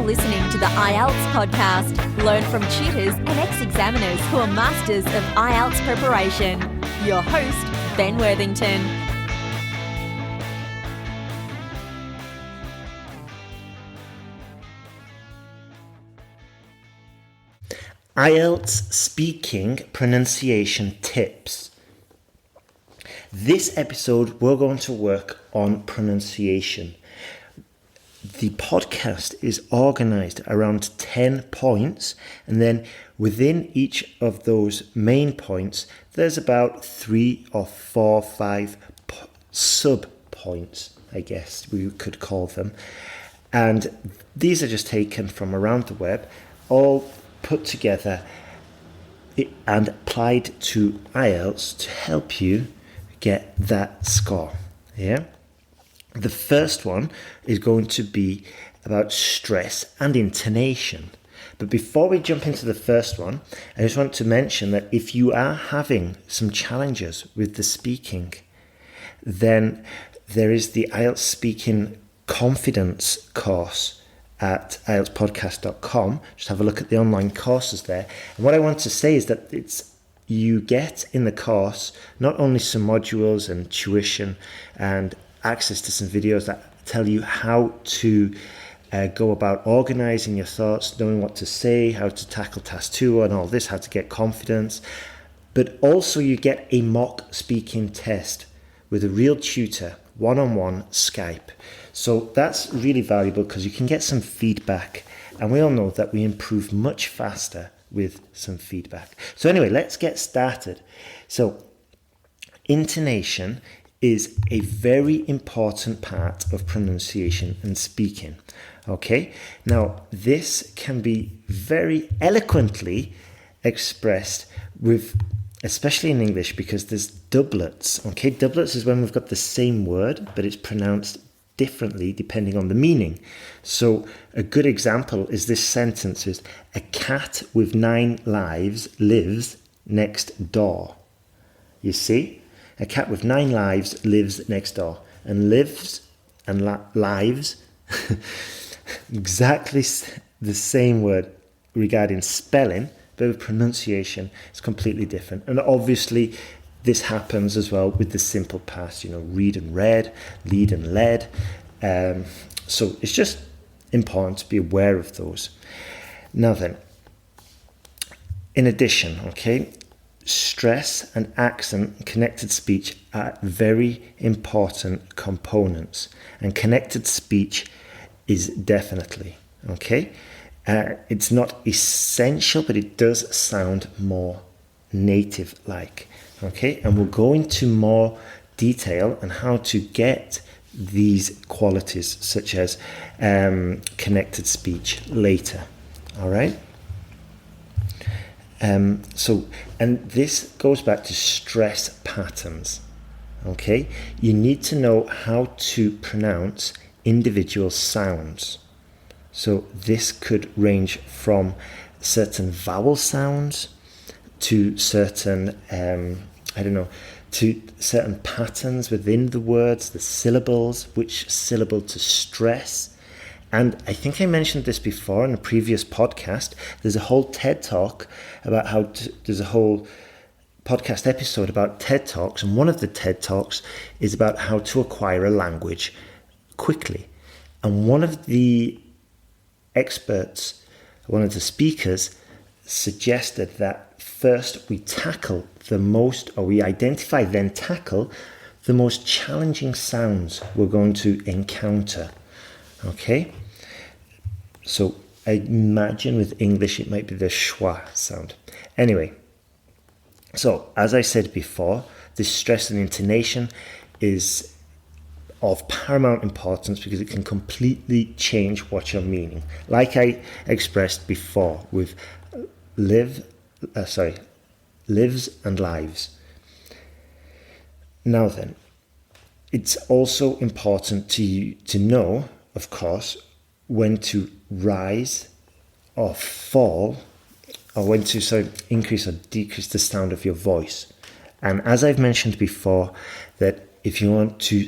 listening to the IELTS podcast. Learn from tutors and ex-examiners who are masters of IELTS preparation. Your host, Ben Worthington. IELTS Speaking Pronunciation Tips. This episode, we're going to work on pronunciation. The podcast is organized around 10 points, and then within each of those main points, there's about 3 or 4 or 5 sub-points, I guess we could call them. And these are just taken from around the web, all put together and applied to IELTS to help you get that score. Yeah. The first one is going to be about stress and intonation. But before we jump into the first one, I just want to mention that if you are having some challenges with the speaking, then there is the IELTS Speaking Confidence course at IELTSPodcast.com. Just have a look at the online courses there. And what I want to say is that you get in the course not only some modules and tuition and access to some videos that tell you how to go about organizing your thoughts, knowing what to say, how to tackle task 2 and all this, how to get confidence. But also you get a mock speaking test with a real tutor, one-on-one Skype. So that's really valuable because you can get some feedback. And we all know that we improve much faster with some feedback. So anyway, let's get started. So intonation is a very important part of pronunciation and speaking. Okay, now this can be very eloquently expressed with, especially in English, because there's doublets. Okay, doublets is when we've got the same word, but it's pronounced differently depending on the meaning. So a good example is this sentence is, a cat with 9 lives lives next door. You see? A cat with 9 lives lives next door. And lives and lives, exactly the same word regarding spelling, but with pronunciation, it's completely different. And obviously, this happens as well with the simple past, read and read, lead and led. So it's just important to be aware of those. Now then, in addition, okay, stress and accent, connected speech are very important components, and connected speech is definitely, okay? It's not essential, but it does sound more native-like, okay? And we'll go into more detail on how to get these qualities, such as connected speech, later, all right? And this goes back to stress patterns, okay? You need to know how to pronounce individual sounds. So this could range from certain vowel sounds to certain, to certain patterns within the words, the syllables, which syllable to stress. And I think I mentioned this before in a previous podcast. There's a whole TED Talk about there's a whole podcast episode about TED Talks. And one of the TED Talks is about how to acquire a language quickly. And one of the experts, one of the speakers, suggested that first we identify, then tackle the most challenging sounds we're going to encounter. Okay? So I imagine with English it might be the schwa sound. Anyway, so as I said before, this stress and intonation is of paramount importance because it can completely change what you're meaning. Like I expressed before with lives and lives. Now then, it's also important to know, of course, when to rise or fall, or when to increase or decrease the sound of your voice. And as I've mentioned before, that if you want to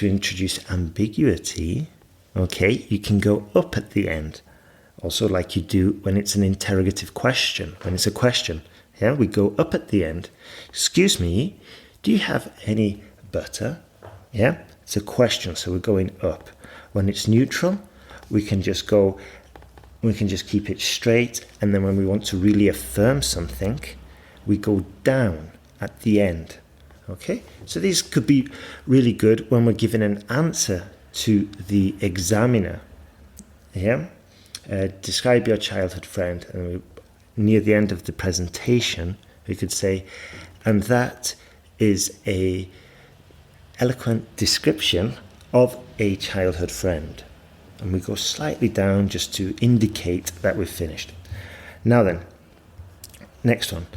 introduce ambiguity, Okay, you can go up at the end. Also like you do when it's an interrogative question, when it's a question. Yeah, we go up at the end. Excuse me, do you have any butter? Yeah, it's a question, so we're going up. When it's neutral, we can just keep it straight, and then when we want to really affirm something, we go down at the end. Okay, so these could be really good when we're giving an answer to the examiner. Yeah, describe your childhood friend, and near the end of the presentation, we could say, and that is a eloquent description of a childhood friend. And we go slightly down just to indicate that we've finished. Now then, next one.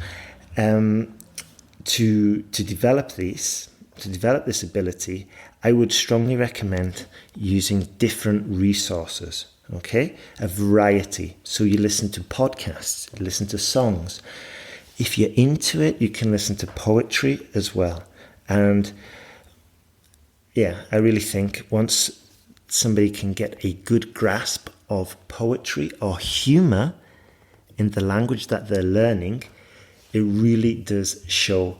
To develop this ability, I would strongly recommend using different resources. Okay, a variety. So you listen to podcasts, you listen to songs. If you're into it, you can listen to poetry as well. And yeah, I really think once somebody can get a good grasp of poetry or humor in the language that they're learning, it really does show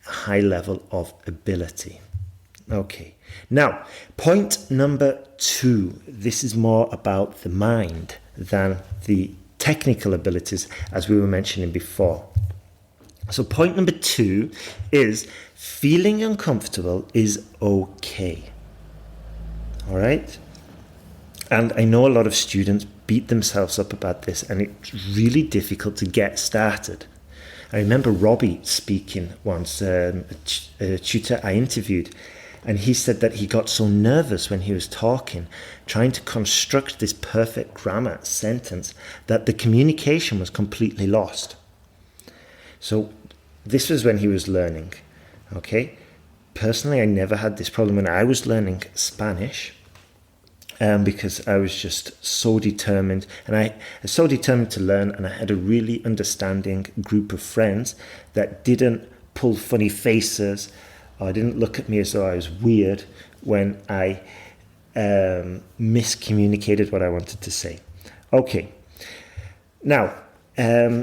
a high level of ability. Okay, now point number 2. This is more about the mind than the technical abilities, as we were mentioning before. So point number 2 is feeling uncomfortable is okay. All right? And I know a lot of students beat themselves up about this, and it's really difficult to get started. I remember Robbie speaking once, a tutor I interviewed, and he said that he got so nervous when he was talking, trying to construct this perfect grammar sentence, that the communication was completely lost. So this was when he was learning, okay? Personally, I never had this problem when I was learning Spanish, because I was just so determined, and I was so determined to learn, and I had a really understanding group of friends that didn't pull funny faces or didn't look at me as though I was weird when I miscommunicated what I wanted to say. Okay, now,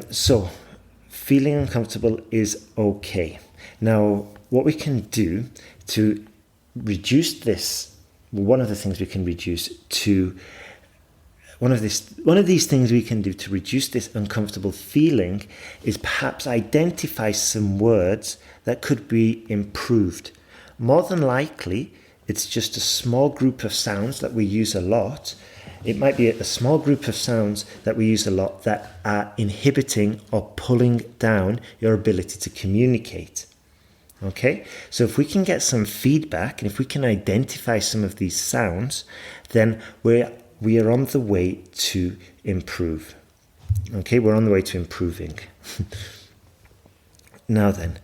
so feeling uncomfortable is okay. Now, what we can do to reduce this, one of these things we can do to reduce this uncomfortable feeling is perhaps identify some words that could be improved. More than likely, it's just a small group of sounds that we use a lot. It might be a small group of sounds that we use a lot that are inhibiting or pulling down your ability to communicate. Okay, so if we can get some feedback, and if we can identify some of these sounds, then we are on the way to improve. Okay, we're on the way to improving. Now then,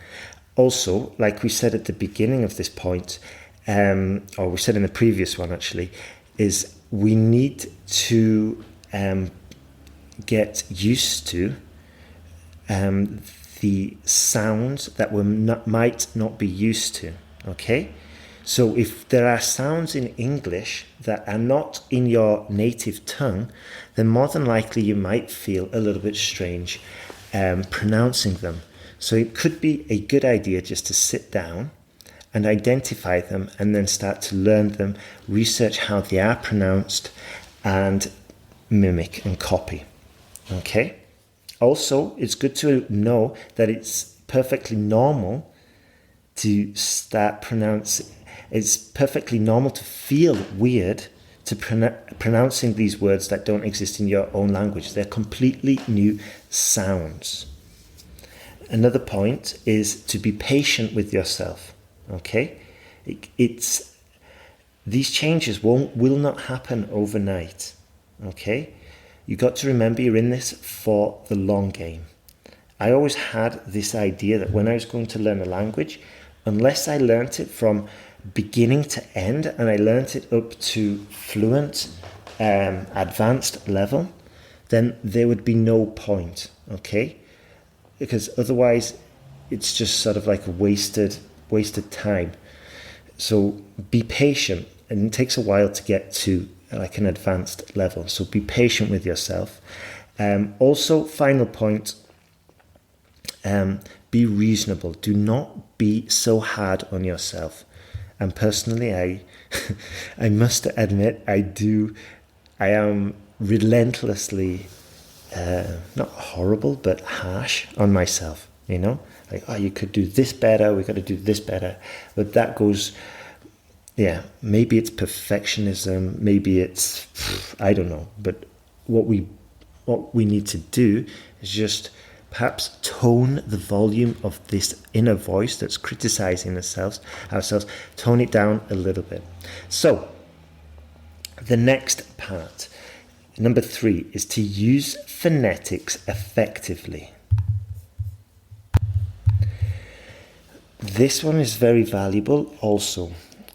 also, like we said at the beginning of this point, or we said in the previous one actually, is we need to get used to the sounds that we might not be used to, okay? So if there are sounds in English that are not in your native tongue, then more than likely you might feel a little bit strange pronouncing them. So it could be a good idea just to sit down and identify them and then start to learn them, research how they are pronounced, and mimic and copy, okay? Also, it's good to know that it's perfectly normal to start pronouncing. It's perfectly normal to feel weird to pronouncing these words that don't exist in your own language. They're completely new sounds. Another point is to be patient with yourself. Okay, these changes will not happen overnight. Okay. You got to remember you're in this for the long game. I always had this idea that when I was going to learn a language, unless I learnt it from beginning to end and I learnt it up to fluent, advanced level, then there would be no point, okay? Because otherwise it's just sort of like a wasted time. So be patient, and it takes a while to get to like an advanced level. So be patient with yourself. Also, final point, be reasonable. Do not be so hard on yourself. And personally, I must admit, I am relentlessly, not horrible, but harsh on myself, like, oh, you could do this better, we got to do this better. But that goes, maybe it's perfectionism, maybe it's, I don't know. But what we need to do is just perhaps tone the volume of this inner voice that's criticizing ourselves, tone it down a little bit. So the next part, number 3, is to use phonetics effectively. This one is very valuable also.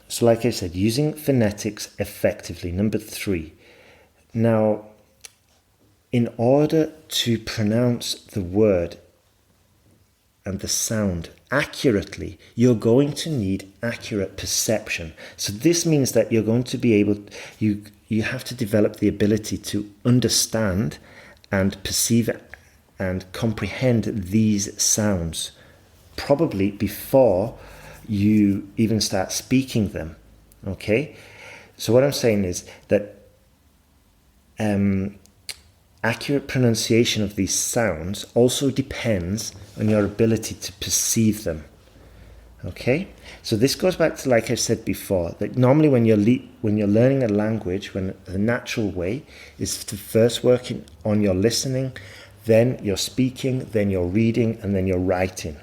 So like I said, using phonetics effectively, number 3. Now, in order to pronounce the word and the sound accurately, you're going to need accurate perception. So this means that you're going to be able, you have to develop the ability to understand and perceive and comprehend these sounds, probably before you even start speaking them. Okay? So what I'm saying is that accurate pronunciation of these sounds also depends on your ability to perceive them. Okay? So this goes back to, like I said before, that normally when you're learning a language, when the natural way is to first work on your listening, then you're speaking, then you're reading, and then you're writing.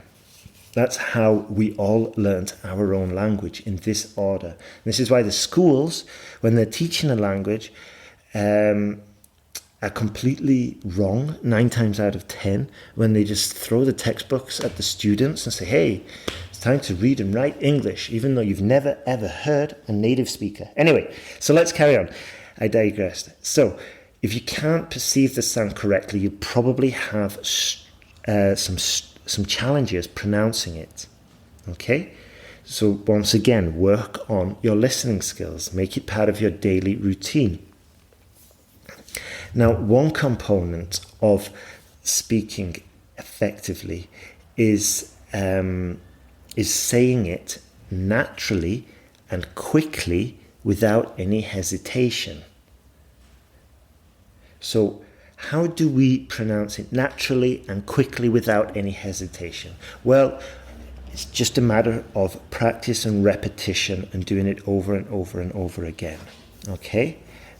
That's how we all learnt our own language, in this order. This is why the schools, when they're teaching a language, are completely wrong 9 times out of 10 when they just throw the textbooks at the students and say, hey, it's time to read and write English, even though you've never ever heard a native speaker. Anyway, so let's carry on. I digressed. So if you can't perceive the sound correctly, you probably have some challenges pronouncing it. Okay? So once again, work on your listening skills. Make it part of your daily routine. Now, one component of speaking effectively is saying it naturally and quickly without any hesitation. So, how do we pronounce it naturally and quickly without any hesitation? Well, it's just a matter of practice and repetition and doing it over and over and over again. Okay?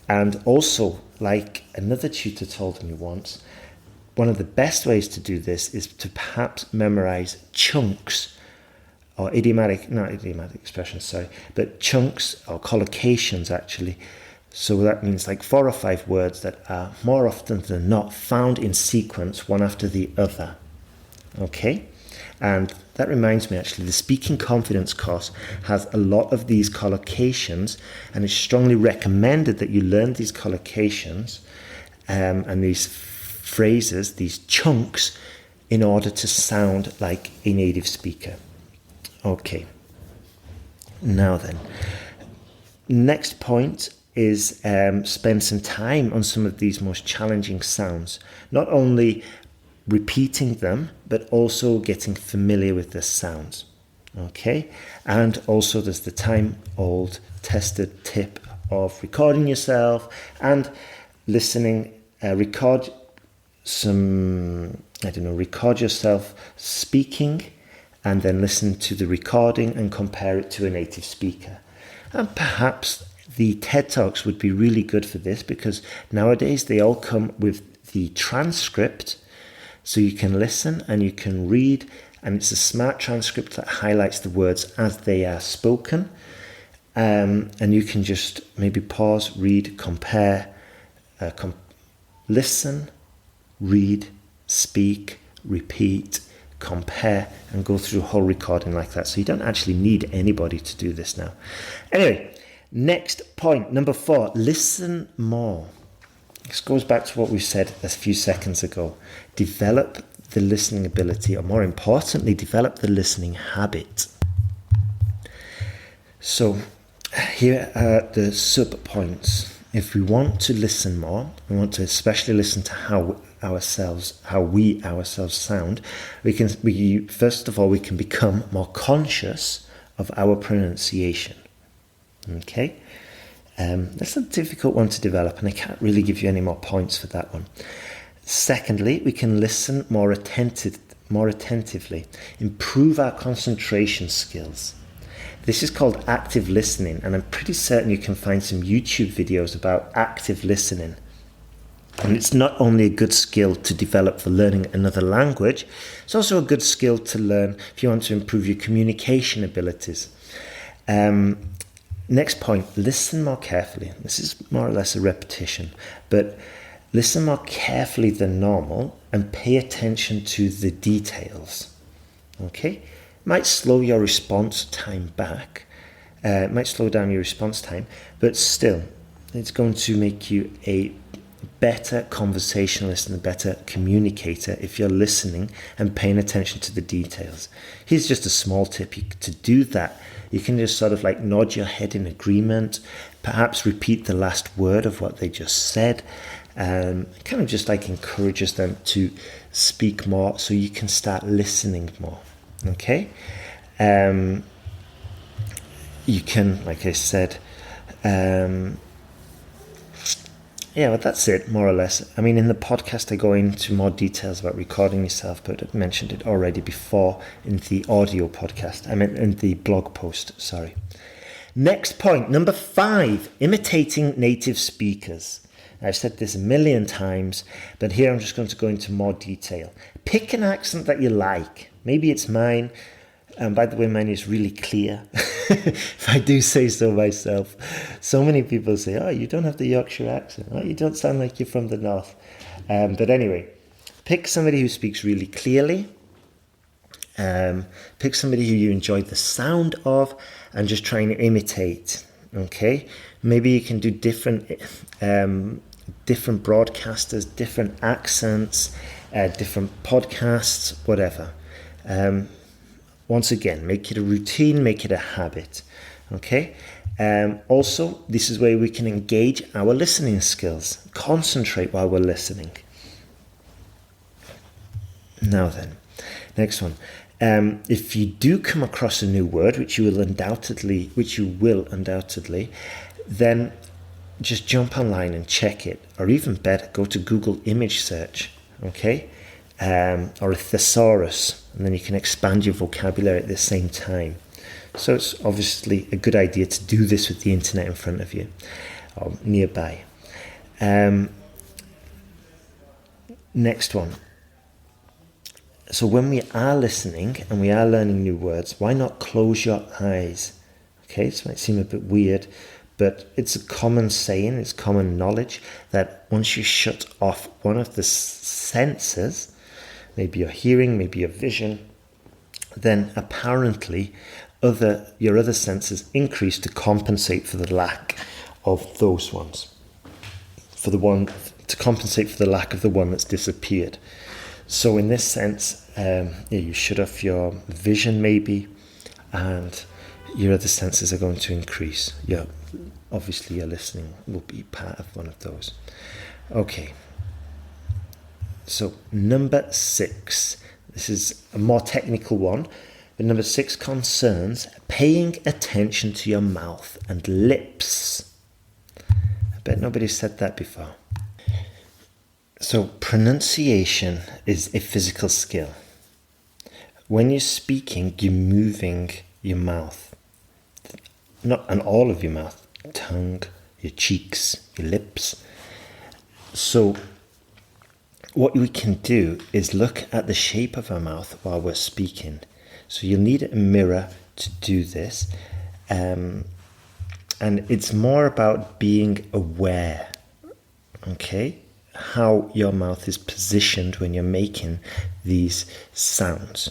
And also, like another tutor told me once, one of the best ways to do this is to perhaps memorize chunks, or not idiomatic expressions, but chunks or collocations actually. So that means like 4 or 5 words that are more often than not found in sequence, one after the other. Okay? And that reminds me, actually, the Speaking Confidence course has a lot of these collocations, and it's strongly recommended that you learn these collocations and these phrases, these chunks, in order to sound like a native speaker. Okay. Now then, next point is spend some time on some of these most challenging sounds. Not only repeating them, but also getting familiar with the sounds. Okay? And also there's the time-old tested tip of recording yourself and listening. Record yourself speaking, and then listen to the recording and compare it to a native speaker. And perhaps the TED Talks would be really good for this, because nowadays they all come with the transcript, so you can listen and you can read, and it's a smart transcript that highlights the words as they are spoken, and you can just maybe pause, read, compare, listen, read, speak, repeat, compare, and go through a whole recording like that. So you don't actually need anybody to do this now. Anyway, next point, number 4, listen more. This goes back to what we said a few seconds ago. Develop the listening ability, or more importantly, develop the listening habit. So here are the subpoints. if we want to listen more, we want to especially listen to how we ourselves sound, first of all, we can become more conscious of our pronunciation. Okay? That's a difficult one to develop, and I can't really give you any more points for that one. Secondly, we can listen more attentively, improve our concentration skills. This is called active listening, and I'm pretty certain you can find some YouTube videos about active listening. And it's not only a good skill to develop for learning another language, it's also a good skill to learn if you want to improve your communication abilities. Next point, listen more carefully. This is more or less a repetition, but listen more carefully than normal and pay attention to the details. Okay? Might slow your response time back. Might slow down your response time, but still, it's going to make you a better conversationalist and a better communicator if you're listening and paying attention to the details. Here's just a small tip. To do that, you can just sort of like nod your head in agreement, perhaps repeat the last word of what they just said, kind of just like encourages them to speak more so you can start listening more. Okay? You can, like I said, well, that's it, more or less. I mean, in the podcast, I go into more details about recording yourself, but I mentioned it already before in the audio podcast. I meant in the blog post, sorry. Next point, number 5, imitating native speakers. I've said this a million times, but here I'm just going to go into more detail. Pick an accent that you like. Maybe it's mine. And by the way, mine is really clear, if I do say so myself. So many people say, oh, you don't have the Yorkshire accent. Oh, you don't sound like you're from the north. But anyway, pick somebody who speaks really clearly. Pick somebody who you enjoy the sound of and just try and imitate. Okay? Maybe you can do different broadcasters, different accents, different podcasts, whatever. Once again, make it a routine, make it a habit. Okay? Also, this is where we can engage our listening skills. Concentrate while we're listening. Now then, next one. If you do come across a new word, which you will undoubtedly, then just jump online and check it. Or even better, go to Google image search. Okay? Or a thesaurus, and then you can expand your vocabulary at the same time. So it's obviously a good idea to do this with the internet in front of you or nearby. Next one. So when we are listening and we are learning new words, why not close your eyes? Okay, this might seem a bit weird, but it's a common saying, it's common knowledge that once you shut off one of the senses, maybe your hearing, maybe your vision, then apparently your other senses increase to compensate for the lack of those ones. To compensate for the lack of the one that's disappeared. So in this sense, you shut off your vision maybe, and your other senses are going to increase. Obviously your listening will be part of one of those. Okay. So number 6, this is a more technical one, but number 6 concerns paying attention to your mouth and lips. I bet nobody said that before. So pronunciation is a physical skill. When you're speaking, you're moving your mouth, and all of your mouth, tongue, your cheeks, your lips. So what we can do is look at the shape of our mouth while we're speaking. So you'll need a mirror to do this. And it's more about being aware, okay, how your mouth is positioned when you're making these sounds.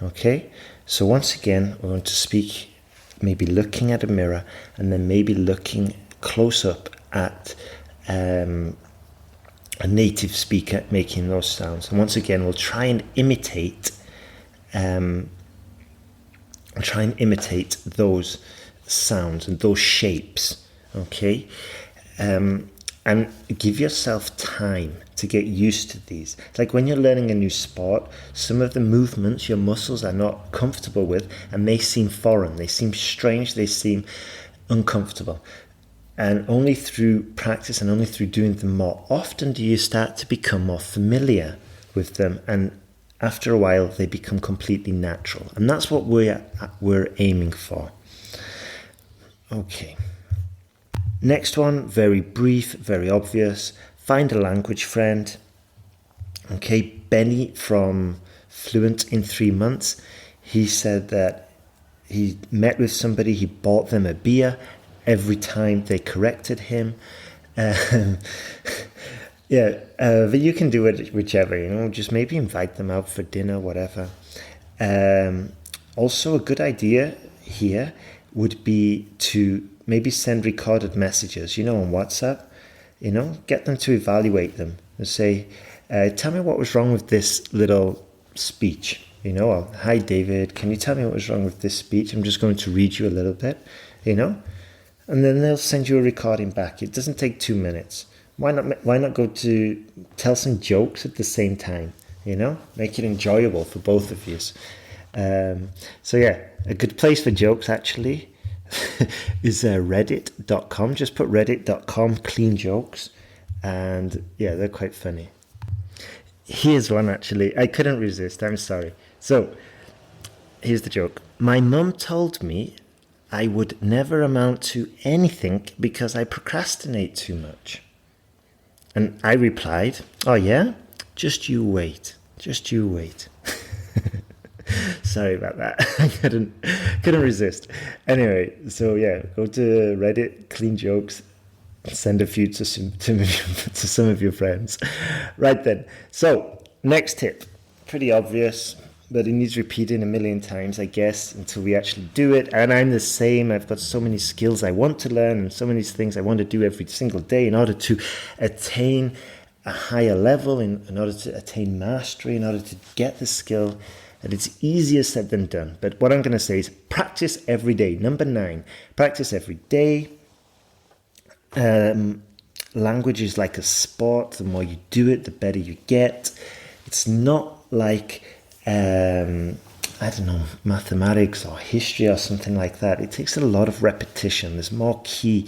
Okay, so once again, we're going to speak, maybe looking at a mirror, and then maybe looking close up at a native speaker making those sounds. And once again, we'll try and imitate those sounds and those shapes. Okay, and give yourself time to get used to these. It's like when you're learning a new sport, some of the movements your muscles are not comfortable with, and they seem foreign, they seem strange, they seem uncomfortable. And only through practice and only through doing them more often do you start to become more familiar with them, and after a while they become completely natural. And that's what we're aiming for. Okay. Next one, very brief, very obvious. Find a language friend. Okay, Benny from Fluent in 3 Months, he said that he met with somebody, he bought them a beer every time they corrected him. But you can do it whichever, just maybe invite them out for dinner, whatever. Also, a good idea here would be to maybe send recorded messages, on WhatsApp, get them to evaluate them and say, tell me what was wrong with this little speech, or, hi David, can you tell me what was wrong with this speech? I'm just going to read you a little bit, and then they'll send you a recording back. It doesn't take 2 minutes. Why not go to tell some jokes at the same time, make it enjoyable for both of you. A good place for jokes actually is reddit.com. Just put reddit.com clean jokes, and they're quite funny. Here's one actually, I couldn't resist, I'm sorry. So here's the joke. My mum told me I would never amount to anything because I procrastinate too much. And I replied, oh yeah? Just you wait. Sorry about that. I couldn't resist. Anyway, so go to Reddit, clean jokes, send a few to some of your friends. Right then. So, next tip. Pretty obvious, but it needs repeating a million times, I guess, until we actually do it. And I'm the same. I've got so many skills I want to learn and so many things I want to do every single day in order to attain a higher level, in order to attain mastery, in order to get the skill. And it's easier said than done. But what I'm going to say is practice every day. Number 9, practice every day. Language is like a sport. The more you do it, the better you get. It's not like, mathematics or history or something like that. It takes a lot of repetition. There's more key.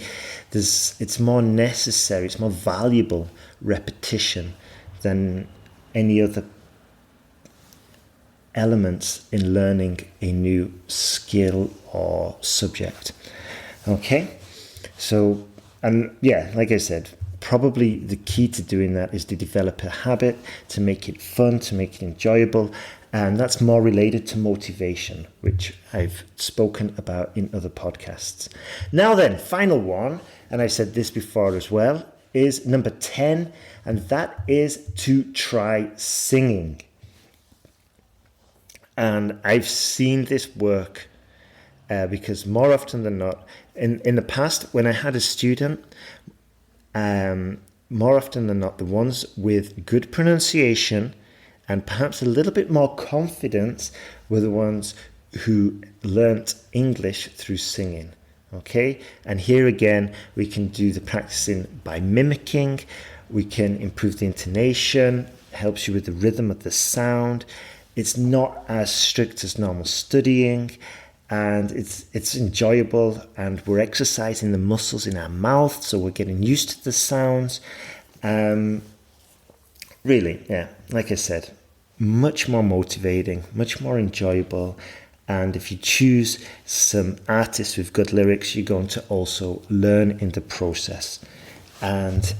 It's more necessary. It's more valuable repetition than any other elements in learning a new skill or subject. Okay? So, like I said, probably the key to doing that is to develop a habit, to make it fun, to make it enjoyable, and that's more related to motivation, which I've spoken about in other podcasts. Now then, final one, and I said this before as well, is number 10, and that is to try singing. And I've seen this work because more often than not, in the past, when I had a student, more often than not, the ones with good pronunciation and perhaps a little bit more confidence were the ones who learnt English through singing. Okay, and here again, we can do the practicing by mimicking. We can improve the intonation, helps you with the rhythm of the sound. It's not as strict as normal studying, and it's enjoyable, and we're exercising the muscles in our mouth, so we're getting used to the sounds. Really, like I said, much more motivating, much more enjoyable. And if you choose some artists with good lyrics, you're going to also learn in the process. And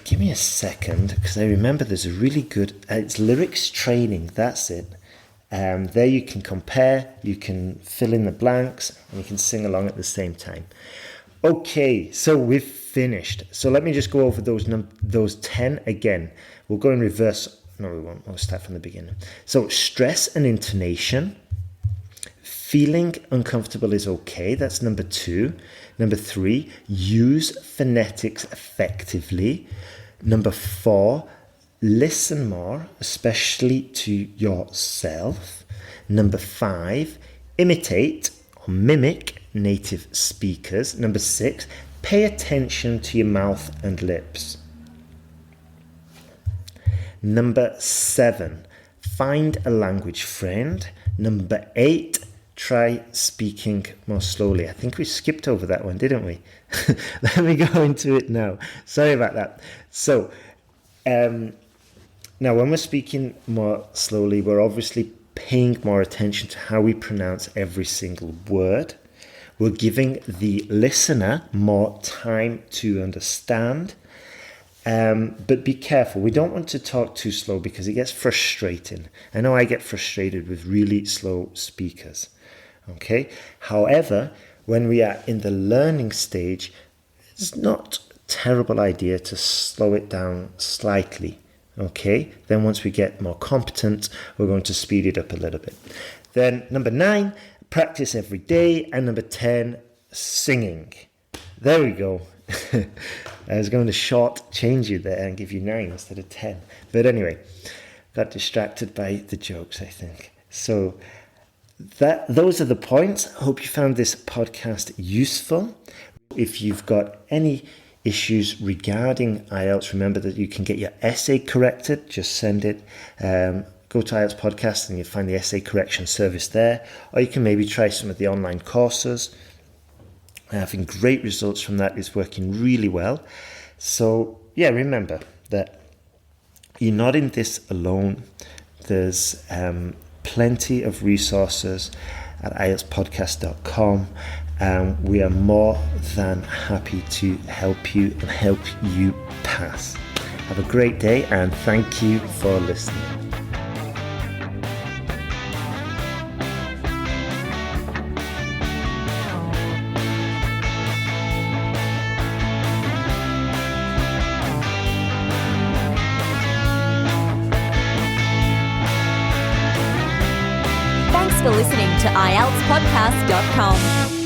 give me a second, because I remember there's a really good, it's lyrics training, that's it. There you can compare, you can fill in the blanks, and you can sing along at the same time. Okay, so we've finished. So let me just go over those 10 again. We'll go in reverse. No, we won't. We'll start from the beginning. So stress and intonation. Feeling uncomfortable is okay. That's number 2. Number 3, use phonetics effectively. Number 4, listen more, especially to yourself. Number 5, imitate or mimic native speakers. Number 6, pay attention to your mouth and lips. Number 7, find a language friend. Number 8, try speaking more slowly. I think we skipped over that one, didn't we? Let me go into it now. Sorry about that. So, now when we're speaking more slowly, we're obviously paying more attention to how we pronounce every single word. We're giving the listener more time to understand. But be careful. We don't want to talk too slow because it gets frustrating. I know I get frustrated with really slow speakers. Okay. However, when we are in the learning stage, it's not a terrible idea to slow it down slightly. Okay. Then once we get more competent, we're going to speed it up a little bit. Then number 9, practice every day. And number 10, singing. There we go. I was going to short change you there and give you 9 instead of 10. But anyway, got distracted by the jokes, I think. So those are the points. I hope you found this podcast useful. If you've got any issues regarding IELTS, remember that you can get your essay corrected. Just send it. Go to IELTS Podcast and you'll find the essay correction service there. Or you can maybe try some of the online courses. Having great results from that. It's working really well. So yeah, remember that you're not in this alone. There's plenty of resources at IELTSPodcast.com. We are more than happy to help you and help you pass. Have a great day and thank you for listening. Thanks for listening to IELTSPodcast.com.